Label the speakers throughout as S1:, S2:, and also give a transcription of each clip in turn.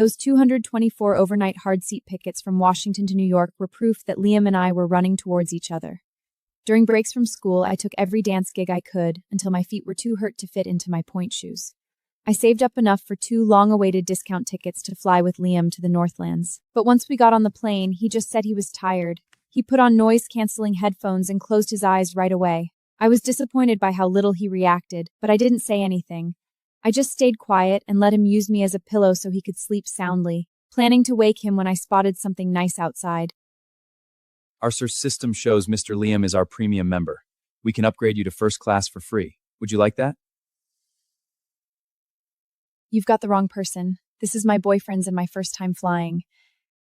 S1: Those 224 overnight hard seat tickets from Washington to New York were proof that Liam and I were running towards each other. During breaks from school, I took every dance gig I could until my feet were too hurt to fit into my point shoes. I saved up enough for 2 long-awaited discount tickets to fly with Liam to the Northlands. But once we got on the plane, he just said he was tired. He put on noise-canceling headphones and closed his eyes right away. I was disappointed by how little he reacted, but I didn't say anything. I just stayed quiet and let him use me as a pillow so he could sleep soundly, planning to wake him when I spotted something nice outside.
S2: Our system shows Mr. Liam is our premium member. We can upgrade you to first class for free. Would you like that?
S1: You've got the wrong person. This is my boyfriend's and my first time flying.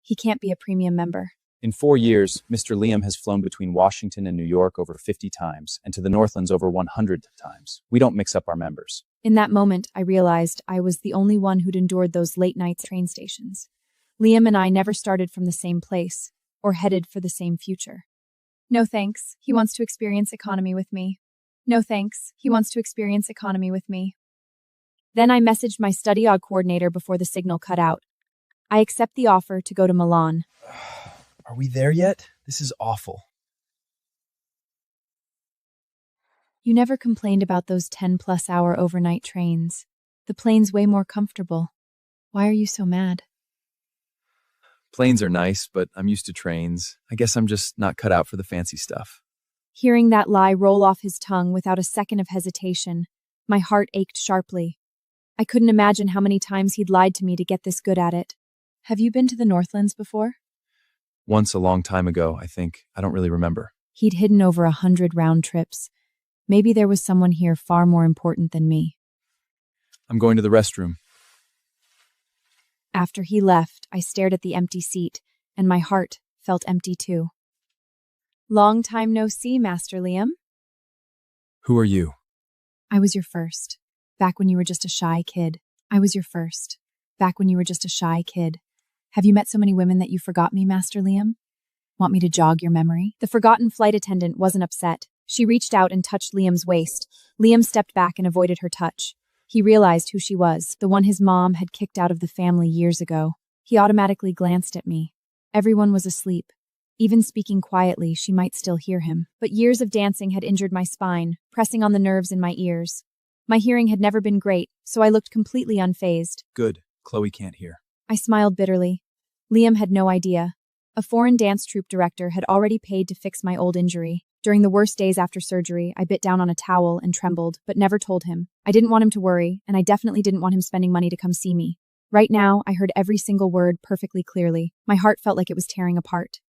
S1: He can't be a premium member.
S2: In 4 years, Mr. Liam has flown between Washington and New York over 50 times, and to the Northlands over 100 times. We don't mix up our members.
S1: In that moment, I realized I was the only one who'd endured those late-night train stations. Liam and I never started from the same place, or headed for the same future. No thanks, he wants to experience economy with me. No thanks, he wants to experience economy with me. Then I messaged my study aug coordinator before the signal cut out. I accept the offer to go to Milan.
S3: Are we there yet? This is awful.
S1: You never complained about those 10-plus-hour overnight trains. The plane's way more comfortable. Why are you so mad?
S2: Planes are nice, but I'm used to trains. I guess I'm just not cut out for the fancy stuff.
S1: Hearing that lie roll off his tongue without a second of hesitation, my heart ached sharply. I couldn't imagine how many times he'd lied to me to get this good at it. Have you been to the Northlands before?
S2: Once a long time ago, I think. I don't really remember.
S1: He'd hidden over 100 round trips. Maybe there was someone here far more important than me.
S2: I'm going to the restroom.
S1: After he left, I stared at the empty seat, and my heart felt empty too. Long time no see, Master Liam.
S2: Who are you?
S1: I was your first. Back when you were just a shy kid. I was your first. Back when you were just a shy kid. Have you met so many women that you forgot me, Master Liam? Want me to jog your memory? The forgotten flight attendant wasn't upset. She reached out and touched Liam's waist. Liam stepped back and avoided her touch. He realized who she was, the one his mom had kicked out of the family years ago. He automatically glanced at me. Everyone was asleep. Even speaking quietly, she might still hear him. But years of dancing had injured my spine, pressing on the nerves in my ears. My hearing had never been great, so I looked completely unfazed.
S2: Good. Chloe can't hear.
S1: I smiled bitterly. Liam had no idea. A foreign dance troupe director had already paid to fix my old injury. During the worst days after surgery, I bit down on a towel and trembled, but never told him. I didn't want him to worry, and I definitely didn't want him spending money to come see me. Right now, I heard every single word perfectly clearly. My heart felt like it was tearing apart.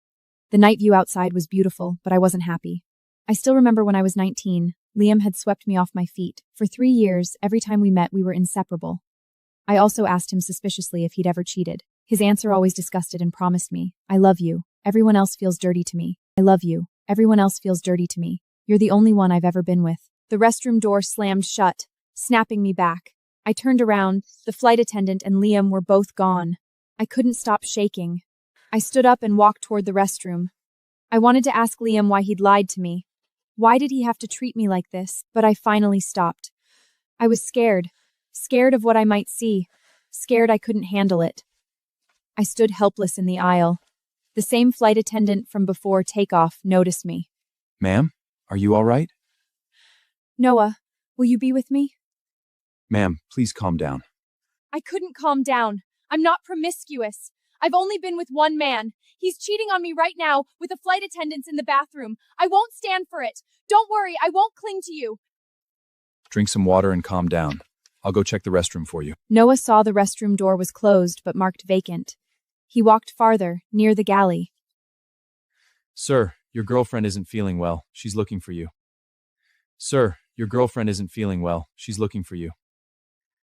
S1: The night view outside was beautiful, but I wasn't happy. I still remember when I was 19, Liam had swept me off my feet. For 3 years, every time we met, we were inseparable. I also asked him suspiciously if he'd ever cheated. His answer always disgusted and promised me, I love you. Everyone else feels dirty to me. I love you. Everyone else feels dirty to me. You're the only one I've ever been with. The restroom door slammed shut, snapping me back. I turned around. The flight attendant and Liam were both gone. I couldn't stop shaking. I stood up and walked toward the restroom. I wanted to ask Liam why he'd lied to me. Why did he have to treat me like this? But I finally stopped. I was scared. Scared of what I might see. Scared I couldn't handle it. I stood helpless in the aisle. The same flight attendant from before takeoff noticed me.
S2: Ma'am, are you all right?
S1: Noah, will you be with me?
S2: Ma'am, please calm down.
S1: I couldn't calm down. I'm not promiscuous. I've only been with one man. He's cheating on me right now with the flight attendants in the bathroom. I won't stand for it. Don't worry, I won't cling to you.
S2: Drink some water and calm down. I'll go check the restroom for you.
S1: Noah saw the restroom door was closed but marked vacant. He walked farther, near the galley.
S2: Sir, your girlfriend isn't feeling well. She's looking for you. Sir, your girlfriend isn't feeling well. She's looking for you.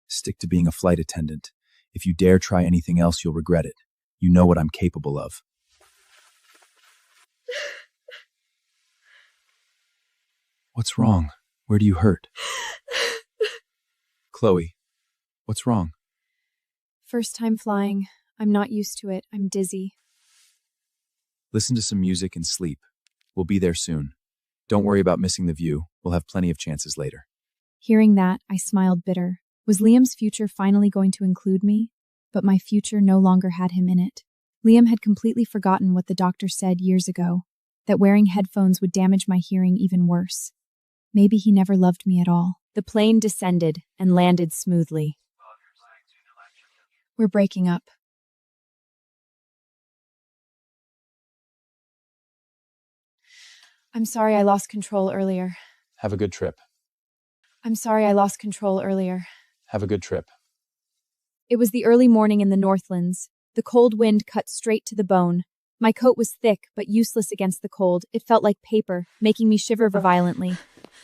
S2: Stick to being a flight attendant. If you dare try anything else, you'll regret it. You know what I'm capable of. What's wrong? Where do you hurt? Chloe, what's wrong?
S1: First time flying. I'm not used to it. I'm dizzy.
S2: Listen to some music and sleep. We'll be there soon. Don't worry about missing the view. We'll have plenty of chances later.
S1: Hearing that, I smiled bitter. Was Liam's future finally going to include me? but my future no longer had him in it. Liam had completely forgotten what the doctor said years ago, that wearing headphones would damage my hearing even worse. Maybe he never loved me at all. The plane descended and landed smoothly. We're breaking up. I'm sorry I lost control earlier.
S2: Have a good trip.
S1: I'm sorry I lost control earlier.
S2: Have a good trip.
S1: It was the early morning in the Northlands. The cold wind cut straight to the bone. My coat was thick, but useless against the cold. It felt like paper, making me shiver violently.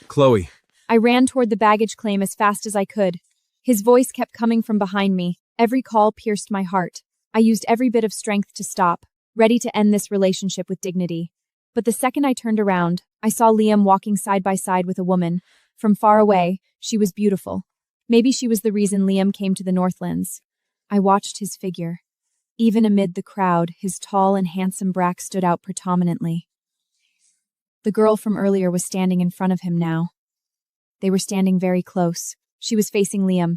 S2: Chloe.
S1: I ran toward the baggage claim as fast as I could. His voice kept coming from behind me. Every call pierced my heart. I used every bit of strength to stop, ready to end this relationship with dignity. But the second I turned around, I saw Liam walking side by side with a woman. From far away, she was beautiful. Maybe she was the reason Liam came to the Northlands. I watched his figure. Even amid the crowd, his tall and handsome back stood out predominantly. The girl from earlier was standing in front of him now. They were standing very close. She was facing Liam,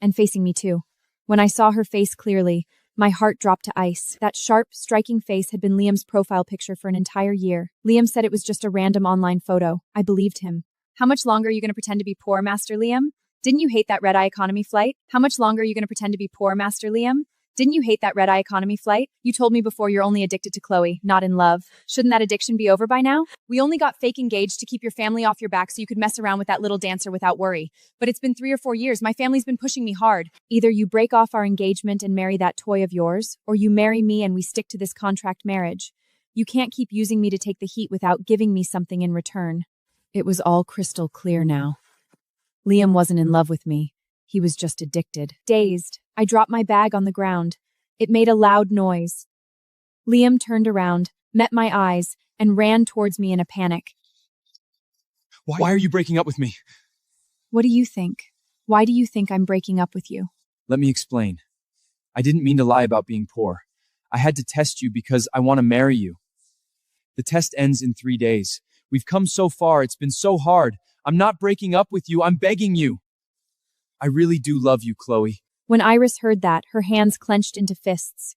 S1: and facing me too. When I saw her face clearly, my heart dropped to ice. That sharp, striking face had been Liam's profile picture for an entire year. Liam said it was just a random online photo. I believed him. How much longer are you going to pretend to be poor, Master Liam? Didn't you hate that red-eye economy flight? How much longer are you going to pretend to be poor, Master Liam? Didn't you hate that red-eye economy flight? You told me before you're only addicted to Chloe, not in love. Shouldn't that addiction be over by now? We only got fake engaged to keep your family off your back so you could mess around with that little dancer without worry. But it's been 3 or 4 years. My family's been pushing me hard. Either you break off our engagement and marry that toy of yours, or you marry me and we stick to this contract marriage. You can't keep using me to take the heat without giving me something in return. It was all crystal clear now. Liam wasn't in love with me. He was just addicted. Dazed, I dropped my bag on the ground. It made a loud noise. Liam turned around, met my eyes, and ran towards me in a panic.
S2: Why are you breaking up with me?
S1: What do you think? Why do you think I'm breaking up with you?
S2: Let me explain. I didn't mean to lie about being poor. I had to test you because I want to marry you. The test ends in 3 days. We've come so far, it's been so hard. I'm not breaking up with you, I'm begging you. I really do love you, Chloe.
S1: When Iris heard that, her hands clenched into fists.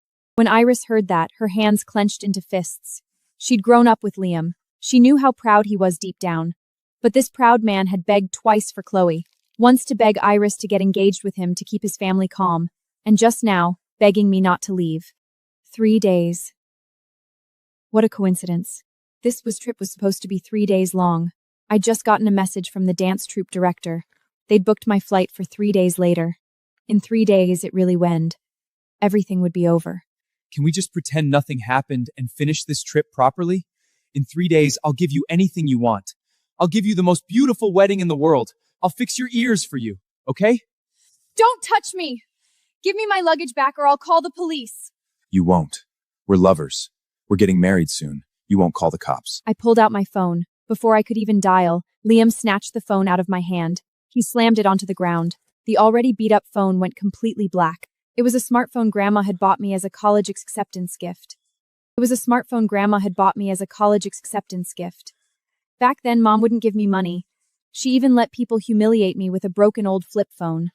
S1: She'd grown up with Liam. She knew how proud he was deep down. But this proud man had begged twice for Chloe. Once to beg Iris to get engaged with him to keep his family calm. And just now, begging me not to leave. 3 days. What a coincidence. This trip was supposed to be 3 days long. I'd just gotten a message from the dance troupe director. They'd booked my flight for 3 days later. In 3 days, it really went. Everything would be over.
S2: Can we just pretend nothing happened and finish this trip properly? In 3 days, I'll give you anything you want. I'll give you the most beautiful wedding in the world. I'll fix your ears for you, okay?
S1: Don't touch me! Give me my luggage back or I'll call the police.
S2: You won't. We're lovers. We're getting married soon. You won't call the cops.
S1: I pulled out my phone. Before I could even dial, Liam snatched the phone out of my hand. He slammed it onto the ground. The already beat-up phone went completely black. It was a smartphone Grandma had bought me as a college acceptance gift. Back then, Mom wouldn't give me money. She even let people humiliate me with a broken old flip phone.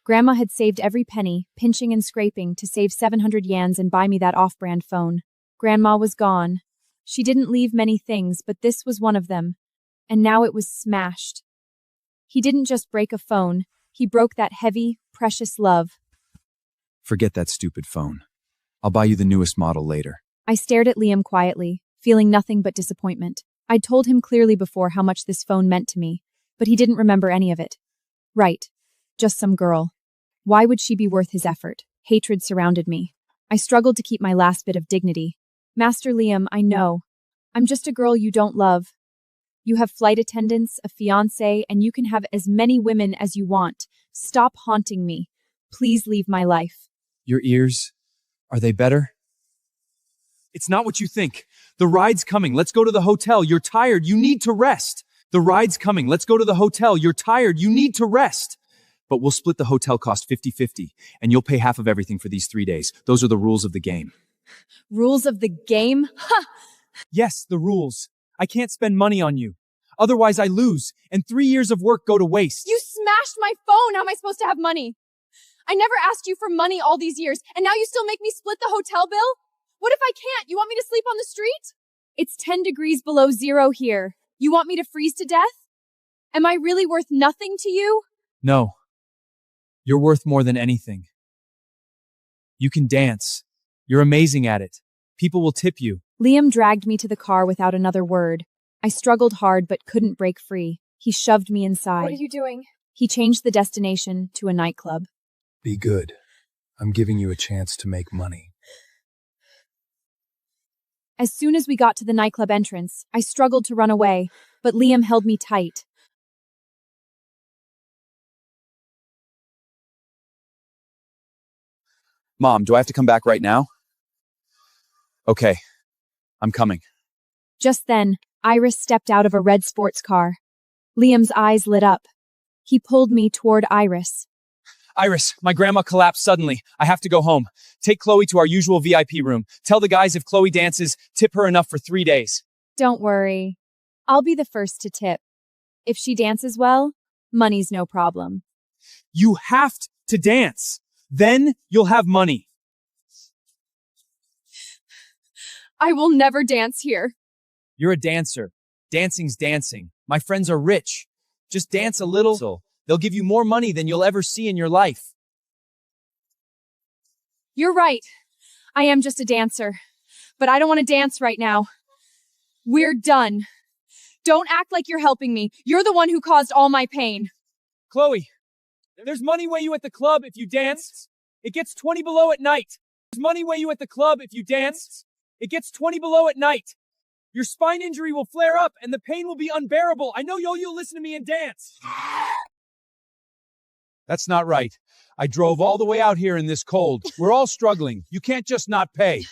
S1: Grandma had saved every penny, pinching and scraping, to save 700 yens and buy me that off-brand phone. Grandma was gone. She didn't leave many things, but this was one of them. And now it was smashed. He didn't just break a phone. He broke that heavy, precious love.
S2: Forget that stupid phone. I'll buy you the newest model later.
S1: I stared at Liam quietly, feeling nothing but disappointment. I'd told him clearly before how much this phone meant to me, but he didn't remember any of it. Right. Just some girl. Why would she be worth his effort? Hatred surrounded me. I struggled to keep my last bit of dignity. Master Liam, I know. I'm just a girl you don't love. You have flight attendants, a fiancé, and you can have as many women as you want. Stop haunting me. Please leave my life.
S2: Your ears, are they better? It's not what you think. The ride's coming. Let's go to the hotel. You're tired. You need to rest. The ride's coming. Let's go to the hotel. You're tired. You need to rest. But we'll split the hotel cost 50-50, and you'll pay half of everything for these 3 days. Those are the rules of the game.
S1: Rules of the game? Ha!
S2: Yes, the rules. I can't spend money on you. Otherwise, I lose, and 3 years of work go to waste.
S1: You smashed my phone! How am I supposed to have money? I never asked you for money all these years, and now you still make me split the hotel bill? What if I can't? You want me to sleep on the street? It's 10 degrees below zero here. You want me to freeze to death? Am I really worth nothing to you?
S2: No. You're worth more than anything. You can dance. You're amazing at it. People will tip you.
S1: Liam dragged me to the car without another word. I struggled hard but couldn't break free. He shoved me inside.
S4: What are you doing?
S1: He changed the destination to a nightclub.
S3: Be good. I'm giving you a chance to make money.
S1: As soon as we got to the nightclub entrance, I struggled to run away, but Liam held me tight.
S2: Mom, do I have to come back right now? Okay, I'm coming.
S1: Just then, Iris stepped out of a red sports car. Liam's eyes lit up. He pulled me toward Iris.
S2: Iris, my grandma collapsed suddenly. I have to go home. Take Chloe to our usual VIP room. Tell the guys if Chloe dances, tip her enough for 3 days.
S1: Don't worry. I'll be the first to tip. If she dances well, money's no problem.
S2: You have to dance. Then you'll have money.
S1: I will never dance here.
S2: You're a dancer. Dancing's dancing. My friends are rich. Just dance a little. They'll give you more money than you'll ever see in your life.
S1: You're right. I am just a dancer. But I don't want to dance right now. We're done. Don't act like you're helping me. You're the one who caused all my pain.
S2: Chloe, there's money way you at the club if you dance. It gets 20 below at night. There's money way you at the club if you dance. It gets 20 below at night. Your spine injury will flare up and the pain will be unbearable. I know you'll listen to me and dance. That's not right. I drove all the way out here in this cold. We're all struggling. You can't just not pay.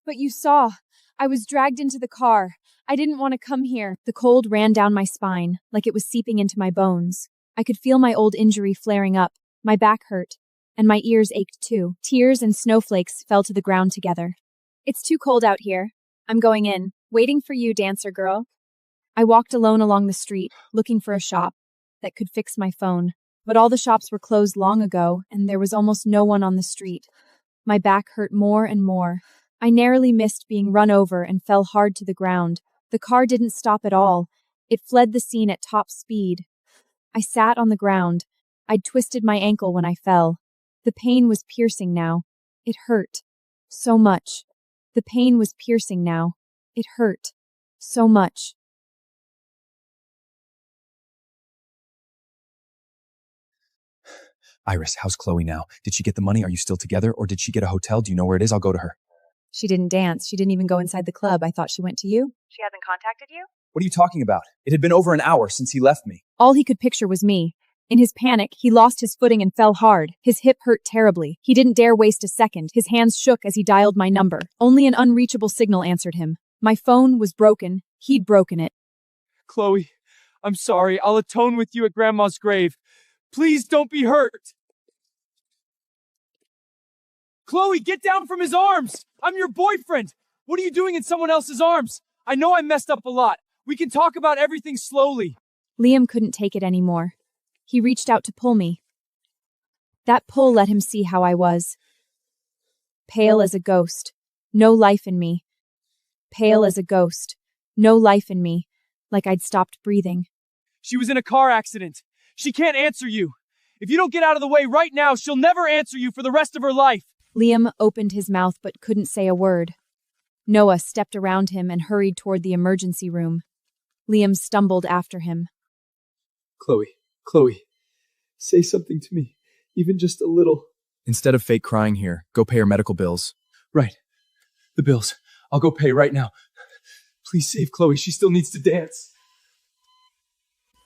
S1: But you saw. I was dragged into the car. I didn't want to come here. The cold ran down my spine, like it was seeping into my bones. I could feel my old injury flaring up. My back hurt, and my ears ached too. Tears and snowflakes fell to the ground together. It's too cold out here. I'm going in. Waiting for you, dancer girl. I walked alone along the street, looking for a shop that could fix my phone. But all the shops were closed long ago, and there was almost no one on the street. My back hurt more and more. I narrowly missed being run over and fell hard to the ground. The car didn't stop at all. It fled the scene at top speed. I sat on the ground. I'd twisted my ankle when I fell. The pain was piercing now. It hurt. So much. The pain was piercing now. It hurt. So much.
S2: Iris, how's Chloe now? Did she get the money? Are you still together? Or did she get a hotel? Do you know where it is? I'll go to her.
S1: She didn't dance. She didn't even go inside the club. I thought she went to you.
S4: She hasn't contacted you?
S2: What are you talking about? It had been over an hour since he left me.
S1: All he could picture was me. In his panic, he lost his footing and fell hard. His hip hurt terribly. He didn't dare waste a second. His hands shook as he dialed my number. Only an unreachable signal answered him. My phone was broken. He'd broken it.
S2: Chloe, I'm sorry. I'll atone with you at Grandma's grave. Please don't be hurt. Chloe, get down from his arms. I'm your boyfriend. What are you doing in someone else's arms? I know I messed up a lot. We can talk about everything slowly.
S1: Liam couldn't take it anymore. He reached out to pull me. That pull let him see how I was. Pale as a ghost. No life in me. Pale as a ghost. No life in me. Like I'd stopped breathing.
S2: She was in a car accident. She can't answer you. If you don't get out of the way right now, she'll never answer you for the rest of her life.
S1: Liam opened his mouth but couldn't say a word. Noah stepped around him and hurried toward the emergency room. Liam stumbled after him.
S3: Chloe, say something to me, even just a little.
S2: Instead of fake crying here, go pay her medical bills.
S3: Right. The bills. I'll go pay right now. Please save Chloe. She still needs to dance.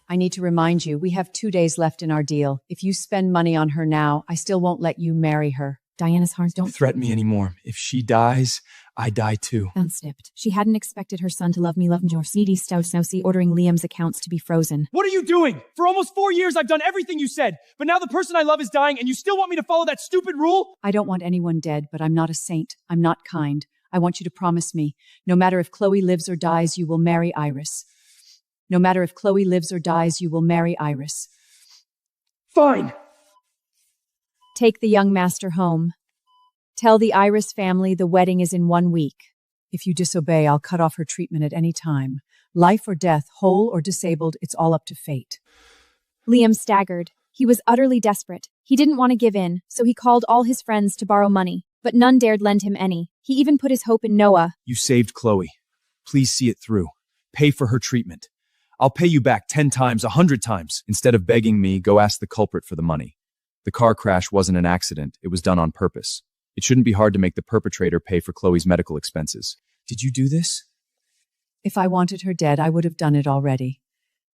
S5: I need to remind you, we have 2 days left in our deal. If you spend money on her now, I still won't let you marry her.
S1: Diana's heart
S2: Don't threaten me anymore. If she dies, I die too.
S1: unsnipped. She hadn't expected her son to love me, your CD Stousi, ordering Liam's accounts to be frozen.
S2: What are you doing? For almost 4 years, I've done everything you said. But now the person I love is dying, and you still want me to follow that stupid rule?
S5: I don't want anyone dead, but I'm not a saint. I'm not kind. I want you to promise me, no matter if Chloe lives or dies, you will marry Iris. No matter if Chloe lives or dies, you will marry Iris.
S2: Fine.
S1: Take the young master home. Tell the Iris family the wedding is in 1 week.
S5: If you disobey, I'll cut off her treatment at any time. Life or death, whole or disabled, it's all up to fate.
S1: Liam staggered. He was utterly desperate. He didn't want to give in, so he called all his friends to borrow money, but none dared lend him any. He even put his hope in Noah.
S2: You saved Chloe. Please see it through. Pay for her treatment. I'll pay you back 10 times, 100 times. Instead of begging me, go ask the culprit for the money. The car crash wasn't an accident. It was done on purpose. It shouldn't be hard to make the perpetrator pay for Chloe's medical expenses. Did you do this?
S5: If I wanted her dead, I would have done it already.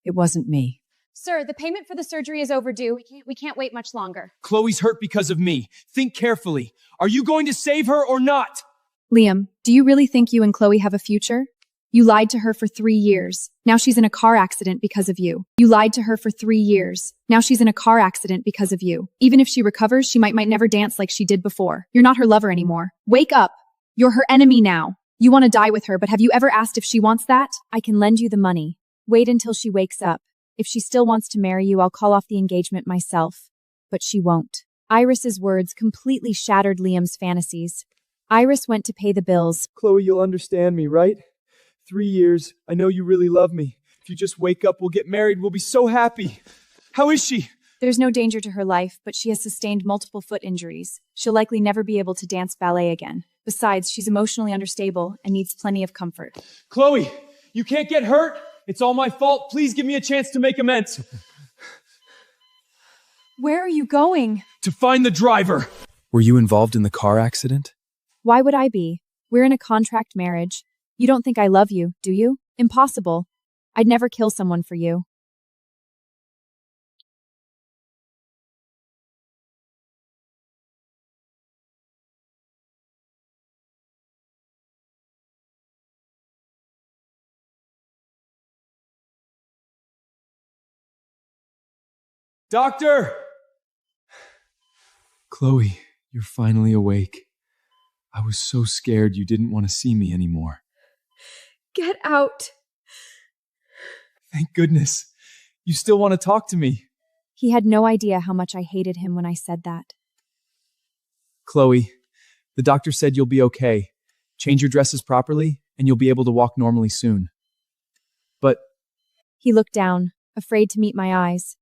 S5: It wasn't me.
S4: Sir, the payment for the surgery is overdue. We can't wait much longer.
S3: Chloe's hurt because of me. Think carefully. Are you going to save her or not?
S1: Liam, do you really think you and Chloe have a future? You lied to her for 3 years. Now she's in a car accident because of you. You lied to her for 3 years. Now she's in a car accident because of you. Even if she recovers, she might never dance like she did before. You're not her lover anymore. Wake up. You're her enemy now. You want to die with her, but have you ever asked if she wants that? I can lend you the money. Wait until she wakes up. If she still wants to marry you, I'll call off the engagement myself. But she won't. Iris's words completely shattered Liam's fantasies. Iris went to pay the bills.
S3: Chloe, you'll understand me, right? 3 years. I know you really love me. If you just wake up, we'll get married. We'll be so happy. How is she?
S1: There's no danger to her life, but she has sustained multiple foot injuries. She'll likely never be able to dance ballet again. Besides, she's emotionally unstable and needs plenty of comfort.
S3: Chloe, you can't get hurt. It's all my fault. Please give me a chance to make amends.
S1: Where are you going?
S3: To find the driver.
S2: Were you involved in the car accident?
S1: Why would I be? We're in a contract marriage. You don't think I love you, do you? Impossible. I'd never kill someone for you.
S3: Doctor! Chloe, you're finally awake. I was so scared you didn't want to see me anymore.
S1: Get out.
S3: Thank goodness. You still want to talk to me.
S1: He had no idea how much I hated him when I said that.
S2: Chloe, the doctor said you'll be okay. Change your dresses properly, and you'll be able to walk normally soon. But
S1: He looked down, afraid to meet my eyes.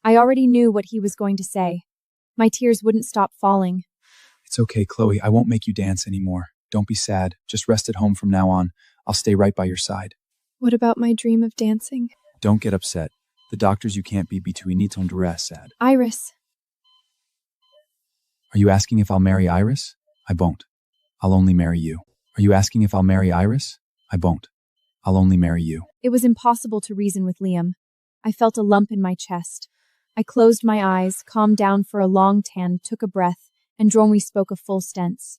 S1: I already knew what he was going to say. My tears wouldn't stop falling.
S2: it's okay, Chloe. I won't make you dance anymore. Don't be sad. Just rest at home from now on. I'll stay right by your side.
S1: What about my dream of dancing?
S2: Don't get upset. The doctors you can't be between need to rest, sad.
S1: Iris.
S2: Are you asking if I'll marry Iris? I won't. I'll only marry you. Are you asking if I'll marry Iris? I won't. I'll only marry you.
S1: It was impossible to reason with Liam. I felt a lump in my chest. I closed my eyes, calmed down for a long tan, took a breath, and Dromi spoke a full stance.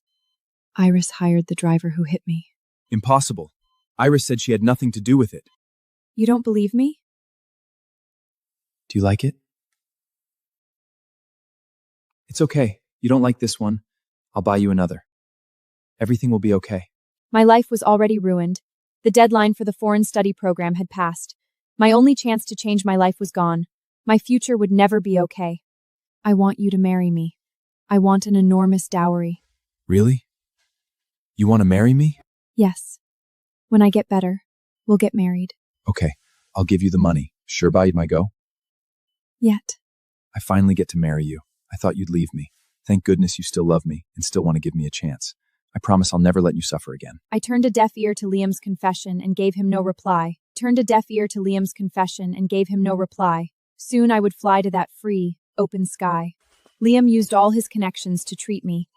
S1: Iris hired the driver who hit me.
S2: Impossible. Iris said she had nothing to do with it.
S1: You don't believe me?
S2: Do you like it? It's okay. You don't like this one. I'll buy you another. Everything will be okay.
S1: My life was already ruined. The deadline for the foreign study program had passed. My only chance to change my life was gone. My future would never be okay. I want you to marry me. I want an enormous dowry.
S2: Really? You want to marry me?
S1: Yes. When I get better, we'll get married.
S2: Okay, I'll give you the money. Sure buy my go?
S1: Yet.
S2: I finally get to marry you. I thought you'd leave me. Thank goodness you still love me and still want to give me a chance. I promise I'll never let you suffer again.
S1: I turned a deaf ear to Liam's confession and gave him no reply. Soon I would fly to that free, open sky. Liam used all his connections to treat me.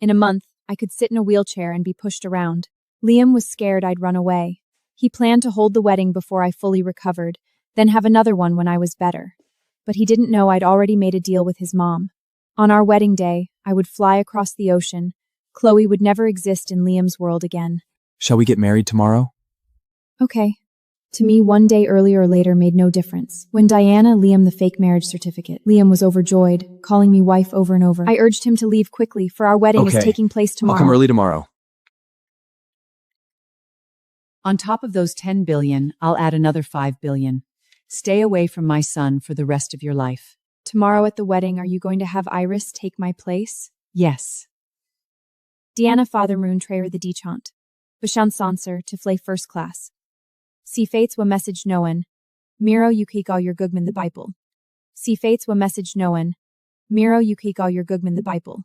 S1: In a month, I could sit in a wheelchair and be pushed around. Liam was scared I'd run away. He planned to hold the wedding before I fully recovered, then have another one when I was better. But he didn't know I'd already made a deal with his mom. On our wedding day, I would fly across the ocean. Chloe would never exist in Liam's world again.
S2: Shall we get married tomorrow?
S1: Okay. To me, one day earlier or later made no difference. When Diana Liam the fake marriage certificate, Liam was overjoyed, calling me wife over and over. I urged him to leave quickly, for our wedding is taking place tomorrow.
S2: I'll come early tomorrow.
S5: On top of those 10 billion, I'll add another 5 billion. Stay away from my son for the rest of your life.
S1: Tomorrow at the wedding, are you going to have Iris take my place?
S5: Yes.
S1: Diana father moon trayer the dichant. Bashan sanser to flay first class. Si fates wa message noan. Miro yukik all your gugman the Bible. Si fates wa message noan. Miro yukik all your gugman the Bible.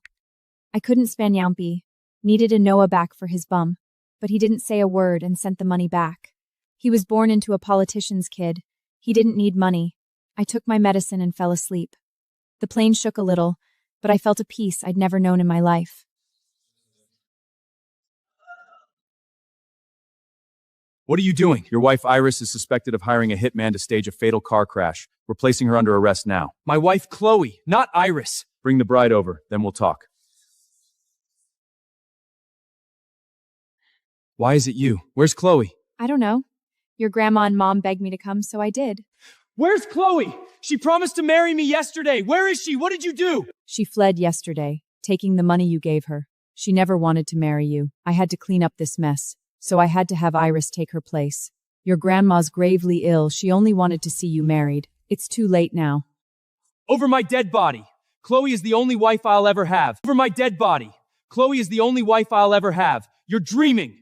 S1: I couldn't span Yampi. Needed a Noah back for his bum. But he didn't say a word and sent the money back. He was born into a politician's kid. He didn't need money. I took my medicine and fell asleep. The plane shook a little, but I felt a peace I'd never known in my life.
S2: What are you doing? Your wife Iris is suspected of hiring a hitman to stage a fatal car crash. We're placing her under arrest now.
S3: My wife Chloe, not Iris.
S2: Bring the bride over, then we'll talk. Why is it you? Where's Chloe?
S1: I don't know. Your grandma and mom begged me to come, so I did.
S3: Where's Chloe? She promised to marry me yesterday. Where is she? What did you do?
S5: She fled yesterday, taking the money you gave her. She never wanted to marry you. I had to clean up this mess, so I had to have Iris take her place. Your grandma's gravely ill. She only wanted to see you married. It's too late now.
S3: Over my dead body. Chloe is the only wife I'll ever have. Over my dead body. Chloe is the only wife I'll ever have. You're dreaming.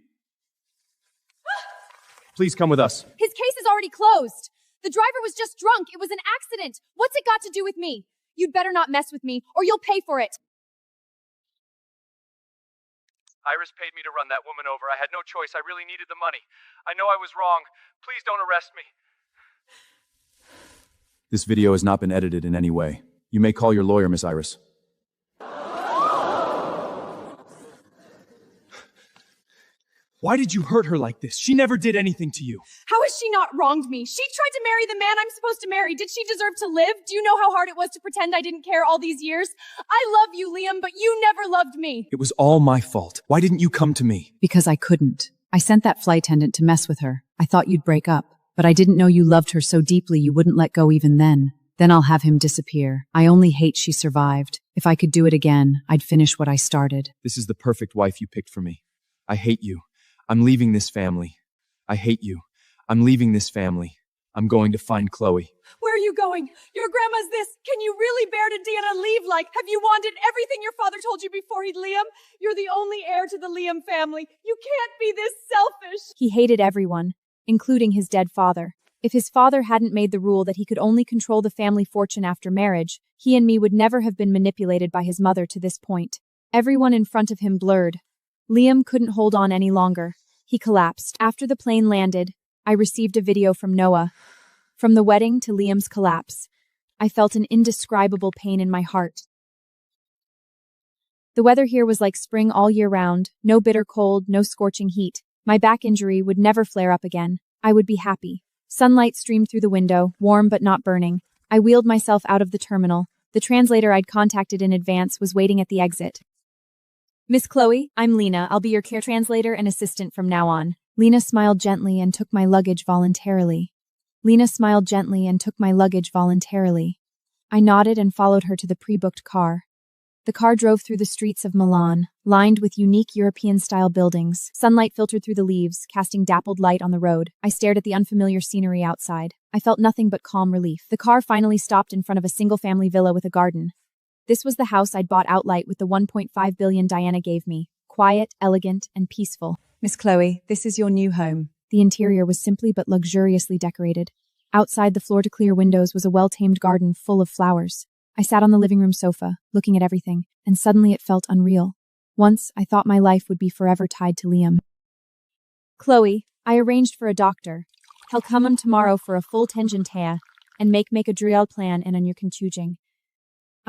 S2: Please come with us.
S4: His case is already closed. The driver was just drunk. It was an accident. What's it got to do with me? You'd better not mess with me, or you'll pay for it.
S6: Iris paid me to run that woman over. I had no choice. I really needed the money. I know I was wrong. Please don't arrest me.
S2: This video has not been edited in any way. You may call your lawyer, Miss Iris.
S3: Why did you hurt her like this? She never did anything to you.
S4: How has she not wronged me? She tried to marry the man I'm supposed to marry. Did she deserve to live? Do you know how hard it was to pretend I didn't care all these years? I love you, Liam, but you never loved me.
S2: It was all my fault. Why didn't you come to me?
S5: Because I couldn't. I sent that flight attendant to mess with her. I thought you'd break up, but I didn't know you loved her so deeply you wouldn't let go even then. Then I'll have him disappear. I only hate she survived. If I could do it again, I'd finish what I started.
S2: This is the perfect wife you picked for me. I hate you. I'm leaving this family. I hate you. I'm leaving this family. I'm going to find Chloe.
S4: Where are you going? Your grandma's this. Can you really bear to Deanna leave? Like, have you wanted everything your father told you before he'd Liam? You're the only heir to the Liam family. You can't be this selfish.
S1: He hated everyone, including his dead father. If his father hadn't made the rule that he could only control the family fortune after marriage, he and me would never have been manipulated by his mother to this point. Everyone in front of him blurred. Liam couldn't hold on any longer. He collapsed. After the plane landed, I received a video from Noah. From the wedding to Liam's collapse, I felt an indescribable pain in my heart. The weather here was like spring all year round, no bitter cold, no scorching heat. My back injury would never flare up again. I would be happy. Sunlight streamed through the window, warm but not burning. I wheeled myself out of the terminal. The translator I'd contacted in advance was waiting at the exit. Miss Chloe, I'm Lena. I'll be your care translator and assistant from now on. Lena smiled gently and took my luggage voluntarily. Lena smiled gently and took my luggage voluntarily. I nodded and followed her to the pre-booked car. The car drove through the streets of Milan, lined with unique European-style buildings. Sunlight filtered through the leaves, casting dappled light on the road. I stared at the unfamiliar scenery outside. I felt nothing but calm relief. The car finally stopped in front of a single-family villa with a garden. This was the house I'd bought outright with the $1.5 billion Diana gave me. Quiet, elegant, and peaceful.
S5: Miss Chloe, this is your new home.
S1: The interior was simply but luxuriously decorated. Outside the floor-to-clear windows was a well-tamed garden full of flowers. I sat on the living room sofa, looking at everything, and suddenly it felt unreal. Once, I thought my life would be forever tied to Liam. Chloe, I arranged for a doctor. He'll come tomorrow for a full tengentea, and make a drill plan and on your conchuging.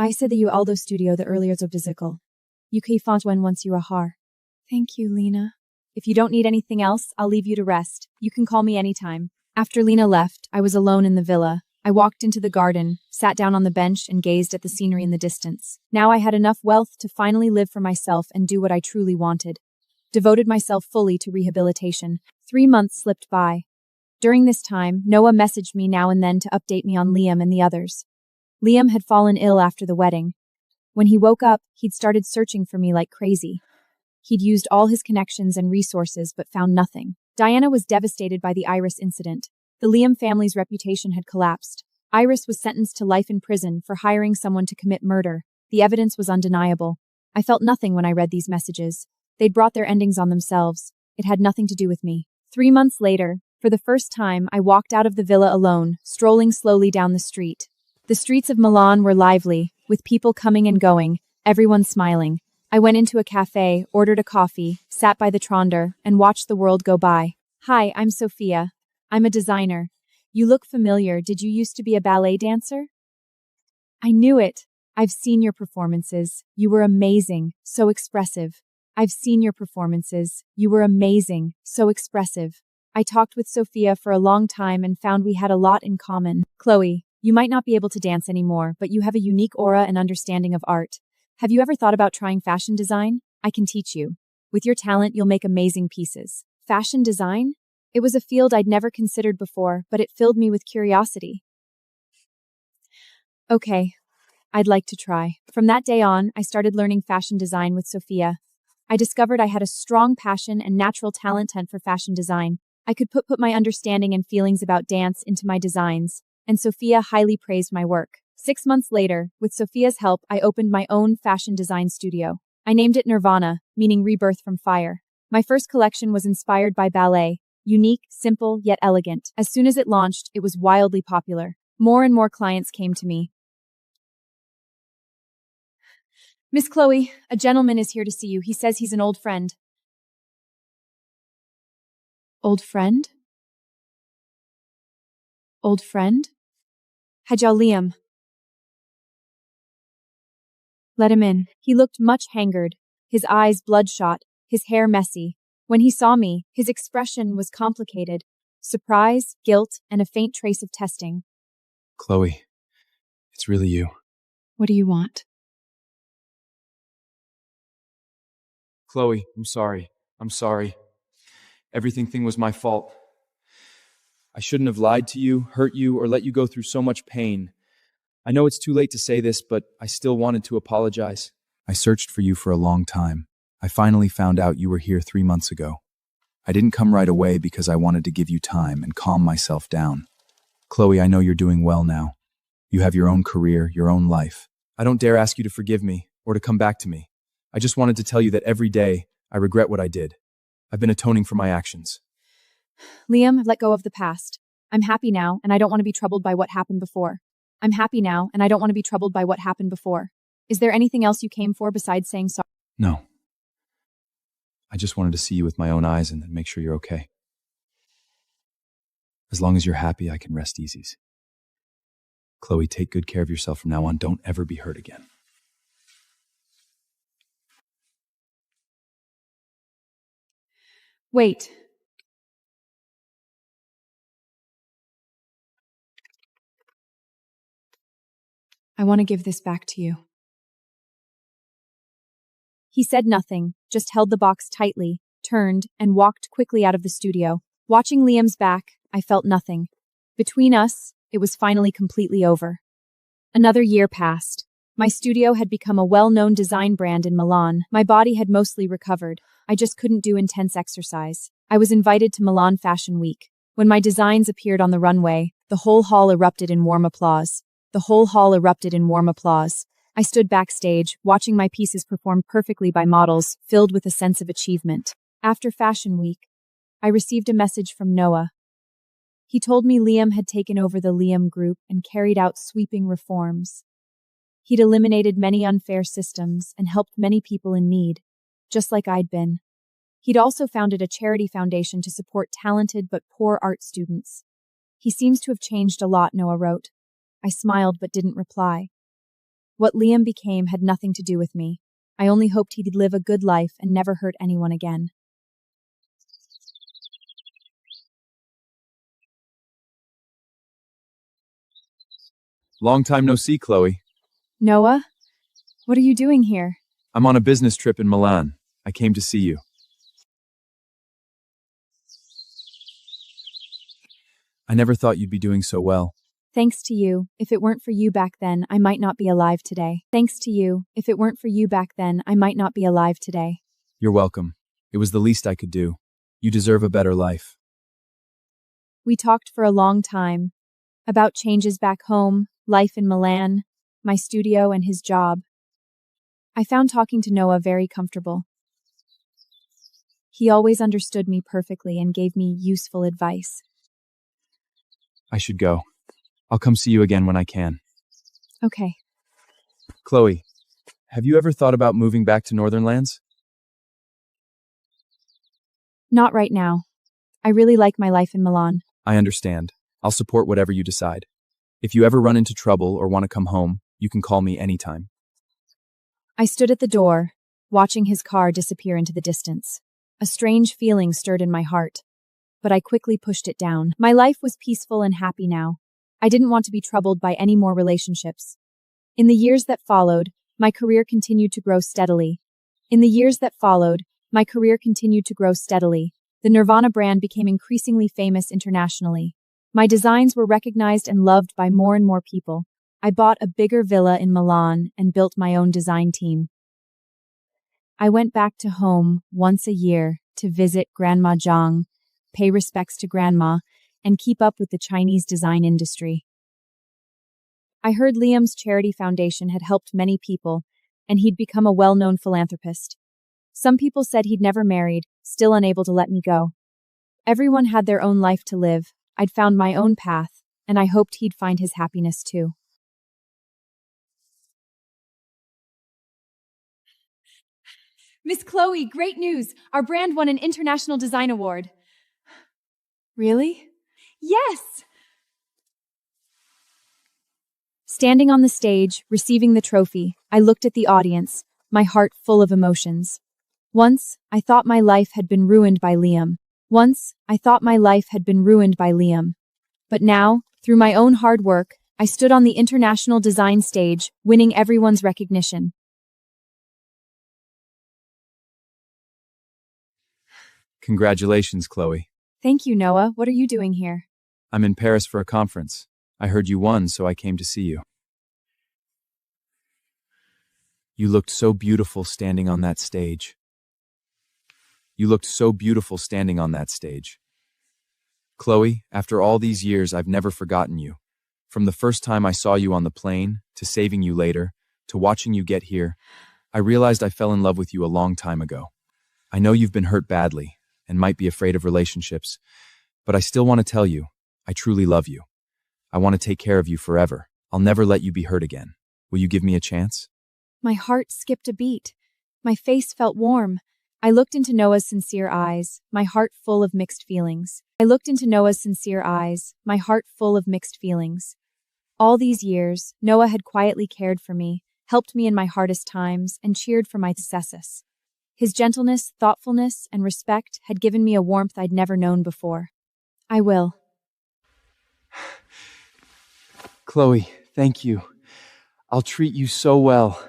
S1: I said that you Aldo studio the earlier of physical. You can font when once you are har. Thank you, Lena. If you don't need anything else, I'll leave you to rest. You can call me anytime. After Lena left, I was alone in the villa. I walked into the garden, sat down on the bench, and gazed at the scenery in the distance. Now I had enough wealth to finally live for myself and do what I truly wanted. Devoted myself fully to rehabilitation. 3 months slipped by. During this time, Noah messaged me now and then to update me on Liam and the others. Liam had fallen ill after the wedding. When he woke up, he'd started searching for me like crazy. He'd used all his connections and resources but found nothing. Diana was devastated by the Iris incident. The Liam family's reputation had collapsed. Iris was sentenced to life in prison for hiring someone to commit murder. The evidence was undeniable. I felt nothing when I read these messages. They'd brought their endings on themselves. It had nothing to do with me. 3 months later, for the first time, I walked out of the villa alone, strolling slowly down the street. The streets of Milan were lively, with people coming and going, everyone smiling. I went into a cafe, ordered a coffee, sat by the tronder, and watched the world go by. Hi, I'm Sophia. I'm a designer. You look familiar. Did you used to be a ballet dancer? I knew it. I've seen your performances. You were amazing, so expressive. I've seen your performances. You were amazing, so expressive. I talked with Sophia for a long time and found we had a lot in common. Chloe, you might not be able to dance anymore, but you have a unique aura and understanding of art. Have you ever thought about trying fashion design? I can teach you. With your talent, you'll make amazing pieces. Fashion design? It was a field I'd never considered before, but it filled me with curiosity. Okay, I'd like to try. From that day on, I started learning fashion design with Sophia. I discovered I had a strong passion and natural talent for fashion design. I could put my understanding and feelings about dance into my designs, and Sophia highly praised my work. 6 months later, with Sophia's help, I opened my own fashion design studio. I named it Nirvana, meaning rebirth from fire. My first collection was inspired by ballet, unique, simple, yet elegant. As soon as it launched, it was wildly popular. More and more clients came to me. Miss Chloe, a gentleman is here to see you. He says he's an old friend. Old friend? Old friend? Hajjal Liam. Let him in. He looked much hangered, his eyes bloodshot, his hair messy. When he saw me, his expression was complicated. Surprise, guilt, and a faint trace of testing.
S2: Chloe, it's really you.
S1: What do you want?
S2: Chloe, I'm sorry. I'm sorry. Everything was my fault. I shouldn't have lied to you, hurt you, or let you go through so much pain. I know it's too late to say this, but I still wanted to apologize. I searched for you for a long time. I finally found out you were here 3 months ago. I didn't come right away because I wanted to give you time and calm myself down. Chloe, I know you're doing well now. You have your own career, your own life. I don't dare ask you to forgive me or to come back to me. I just wanted to tell you that every day I regret what I did. I've been atoning for my actions.
S1: Liam, let go of the past. I'm happy now, and I don't want to be troubled by what happened before. I'm happy now, and I don't want to be troubled by what happened before. Is there anything else you came for besides saying sorry?
S2: No. I just wanted to see you with my own eyes and then make sure you're okay. As long as you're happy, I can rest easy. Chloe, take good care of yourself from now on. Don't ever be hurt again.
S1: Wait. I want to give this back to you. He said nothing, just held the box tightly, turned, and walked quickly out of the studio. Watching Liam's back, I felt nothing. Between us, it was finally completely over. Another year passed. My studio had become a well-known design brand in Milan. My body had mostly recovered. I just couldn't do intense exercise. I was invited to Milan Fashion Week. When my designs appeared on the runway, the whole hall erupted in warm applause. I stood backstage, watching my pieces performed perfectly by models, filled with a sense of achievement. After Fashion Week, I received a message from Noah. He told me Liam had taken over the Liam Group and carried out sweeping reforms. He'd eliminated many unfair systems and helped many people in need, just like I'd been. He'd also founded a charity foundation to support talented but poor art students. He seems to have changed a lot, Noah wrote. I smiled but didn't reply. What Liam became had nothing to do with me. I only hoped he'd live a good life and never hurt anyone again.
S2: Long time no see, Chloe.
S1: Noah? What are you doing here?
S2: I'm on a business trip in Milan. I came to see you. I never thought you'd be doing so well.
S1: Thanks to you. If it weren't for you back then, I might not be alive today.
S2: You're welcome. It was the least I could do. You deserve a better life.
S1: We talked for a long time. About changes back home, life in Milan, my studio, and his job. I found talking to Noah very comfortable. He always understood me perfectly and gave me useful advice.
S2: I should go. I'll come see you again when I can.
S1: Okay.
S2: Chloe, have you ever thought about moving back to Northern Lands?
S1: Not right now. I really like my life in Milan.
S2: I understand. I'll support whatever you decide. If you ever run into trouble or want to come home, you can call me anytime.
S1: I stood at the door, watching his car disappear into the distance. A strange feeling stirred in my heart, but I quickly pushed it down. My life was peaceful and happy now. I didn't want to be troubled by any more relationships. In the years that followed, my career continued to grow steadily. The Nirvana brand became increasingly famous internationally. My designs were recognized and loved by more and more people. I bought a bigger villa in Milan and built my own design team. I went back to home once a year to visit Grandma Zhang, pay respects to Grandma, and keep up with the Chinese design industry. I heard Liam's charity foundation had helped many people, and he'd become a well-known philanthropist. Some people said he'd never married, still unable to let me go. Everyone had their own life to live. I'd found my own path, and I hoped he'd find his happiness too.
S4: Miss Chloe, great news! Our brand won an international design award.
S1: Really?
S4: Yes!
S1: Standing on the stage, receiving the trophy, I looked at the audience, my heart full of emotions. Once, I thought my life had been ruined by Liam. But now, through my own hard work, I stood on the international design stage, winning everyone's recognition.
S2: Congratulations, Chloe.
S1: Thank you, Noah. What are you doing here?
S2: I'm in Paris for a conference. I heard you won, so I came to see you. You looked so beautiful standing on that stage. Chloe, after all these years, I've never forgotten you. From the first time I saw you on the plane, to saving you later, to watching you get here, I realized I fell in love with you a long time ago. I know you've been hurt badly and might be afraid of relationships, but I still want to tell you, I truly love you. I want to take care of you forever. I'll never let you be hurt again. Will you give me a chance?
S1: My heart skipped a beat. My face felt warm. I looked into Noah's sincere eyes, my heart full of mixed feelings. All these years, Noah had quietly cared for me, helped me in my hardest times, and cheered for my successes. His gentleness, thoughtfulness, and respect had given me a warmth I'd never known before. I will.
S3: Chloe, thank you. I'll treat you so well.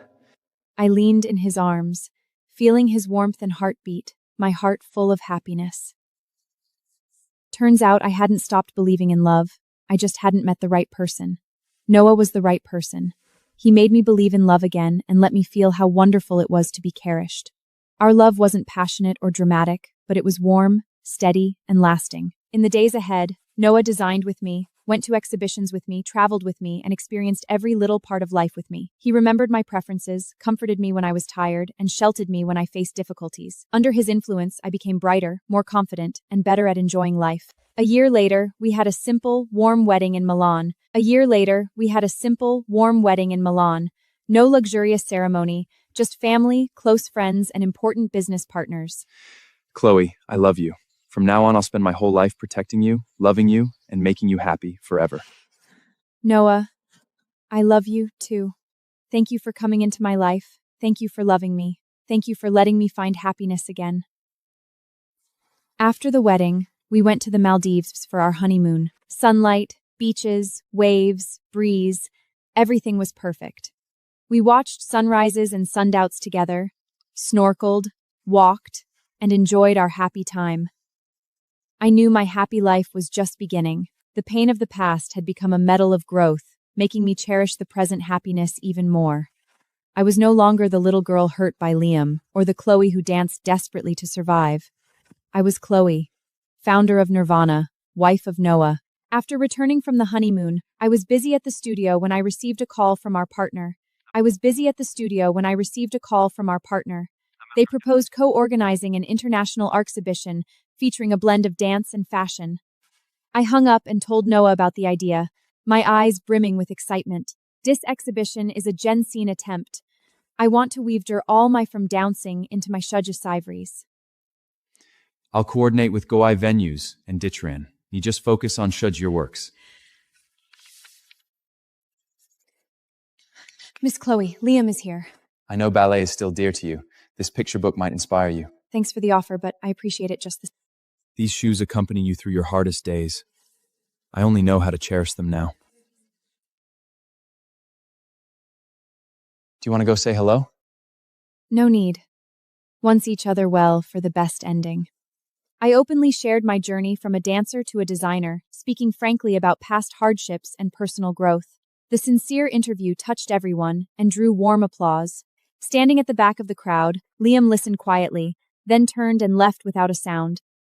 S1: I leaned in his arms, feeling his warmth and heartbeat, my heart full of happiness. Turns out I hadn't stopped believing in love. I just hadn't met the right person. Noah was the right person. He made me believe in love again and let me feel how wonderful it was to be cherished. Our love wasn't passionate or dramatic, but it was warm, steady, and lasting. In the days ahead, Noah designed with me, went to exhibitions with me, traveled with me, and experienced every little part of life with me. He remembered my preferences, comforted me when I was tired, and sheltered me when I faced difficulties. Under his influence, I became brighter, more confident, and better at enjoying life. A year later, we had a simple, warm wedding in Milan. No luxurious ceremony, just family, close friends, and important business partners.
S2: Chloe, I love you. From now on, I'll spend my whole life protecting you, loving you, and making you happy forever.
S1: Noah, I love you too. Thank you for coming into my life. Thank you for loving me. Thank you for letting me find happiness again. After the wedding, we went to the Maldives for our honeymoon. Sunlight, beaches, waves, breeze, everything was perfect. We watched sunrises and sundowns together, snorkeled, walked, and enjoyed our happy time. I knew my happy life was just beginning. The pain of the past had become a medal of growth, making me cherish the present happiness even more. I was no longer the little girl hurt by Liam, or the Chloe who danced desperately to survive. I was Chloe, founder of Nirvana, wife of Noah, After returning from the honeymoon, I was busy at the studio when I received a call from our partner. They proposed co-organizing an international art exhibition featuring a blend of dance and fashion. I hung up and told Noah about the idea, my eyes brimming with excitement. This exhibition is a gen scene attempt. I want to weave all my from dancing into my shudges ivories.
S2: I'll coordinate with Goai venues and Ditchran. You just focus on shudge your works.
S1: Miss Chloe, Liam is here.
S2: I know ballet is still dear to you. This picture book might inspire you.
S1: Thanks for the offer, but I appreciate it just the same.
S2: These shoes accompany you through your hardest days. I only know how to cherish them now. Do you want to go say hello?
S1: No need. Once each other well for the best ending. I openly shared my journey from a dancer to a designer, speaking frankly about past hardships and personal growth. The sincere interview touched everyone and drew warm applause. Standing at the back of the crowd, Liam listened quietly, then turned and left without a sound.